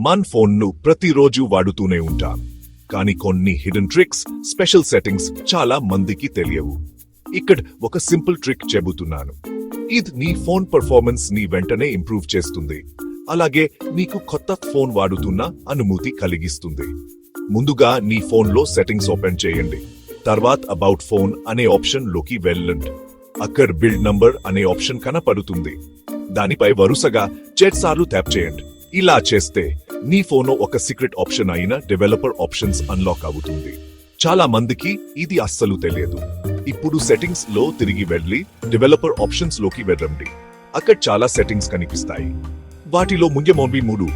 మన్ ఫోన్ను ప్రతిరోజు వాడుతూనే ఉంటాం, కానీ కొన్ని హిడెన్ ట్రిక్స్, స్పెషల్ సెట్టింగ్స్ చాలా మందికి తెలియవు. ఇక్కడ ఒక సింపుల్ ట్రిక్ చెబుతున్నాను. ఇది నీ ఫోన్ పర్ఫార్మెన్స్ ని వెంటనే ఇంప్రూవ్ చేస్తుంది, అలాగే నీకు కొత్త ఫోన్ వాడుతున్న అనుభూతి కలిగిస్తుంది. ముందుగా నీ ఫోన్లో సెట్టింగ్స్ ఓపెన్ చేయండి. తర్వాత అబౌట్ ఫోన్ అనే ఆప్షన్ లోకి వెళ్ళండి. అక్కడ బిల్డ్ నంబర్ అనే ఆప్షన్ కనపడుతుంది. దానిపై వరుసగా 7 సార్లు ట్యాప్ చేయండి. ఇలా చేస్తే నీ ఫోన్ ఒక సీక్రెట్ ఆప్షన్ అయిన డెవలపర్ ఆప్షన్స్ అన్లాక్ అవుతుంది. చాలా మందికి ఇది అస్సలు తెలియదు. ఇప్పుడు సెట్టింగ్స్ లో తిరిగి వెళ్ళి డెవలపర్ ఆప్షన్స్ లోకి వెళ్ళండి. అక్కడ చాలా సెట్టింగ్స్ కనిపిస్తాయి. వాటిలో ముఖ్యమైనవి 3: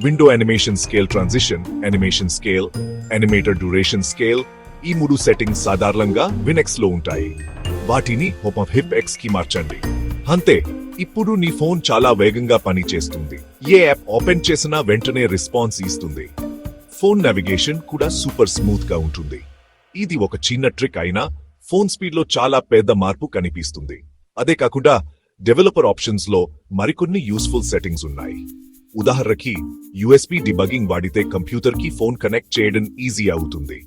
window animation scale, transition animation scale, animator duration scale. ఈ 3 సెట్టింగ్స్ సాధారణంగా వినెక్స్ లో ఉంటాయి. వాటిని హిప్ ఎక్స్ కి మార్చండి. అంతే, ఇప్పుడు నీ ఫోన్ చాలా వేగంగా పనిచేస్తుంది. ఏ యాప్ ఓపెన్ చేసినా వెంటనే రెస్పాన్స్ ఇస్తుంది. ఫోన్ నావిగేషన్ కూడా సూపర్ స్మూత్ గా ఉంటుంది. ఇది ఒక చిన్న ట్రిక్ అయినా ఫోన్ స్పీడ్ లో చాలా పెద్ద మార్పు కనిపిస్తుంది. అదే కాకుండా డెవలపర్ ఆప్షన్స్ లో మరికొన్ని యూస్ఫుల్ సెట్టింగ్స్ ఉన్నాయి. ఉదాహరణకి యూఎస్బీ డిబగింగ్ వాడితే కంప్యూటర్ కి ఫోన్ కనెక్ట్ చేయడం ఈజీ అవుతుంది.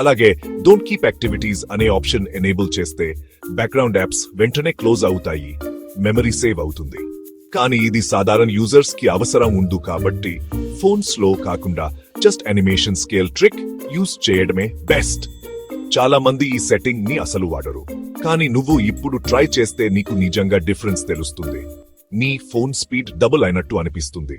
అలాగే డోంట్ కీప్ యాక్టివిటీస్ అనే ఆప్షన్ ఎనేబుల్ చేస్తే బ్యాక్గ్రౌండ్ యాప్స్ వెంటనే క్లోజ్ అవుతాయి, మెమరీ సేవ్ అవుతుంది. కానీ ఇది సాధారణ యూజర్స్ కి అవసరం ఉంది కాబట్టి ఫోన్ స్లో కాకుండా just animation scale trick use చేయడమే బెస్ట్. చాలా మంది ఈ సెట్టింగ్ ని అసలు వాడరు, కానీ నువ్వు ఇప్పుడు ట్రై చేస్తే నీకు నిజంగా డిఫరెన్స్ తెలుస్తుంది. నీ ఫోన్ స్పీడ్ డబుల్ అయినట్టు అనిపిస్తుంది.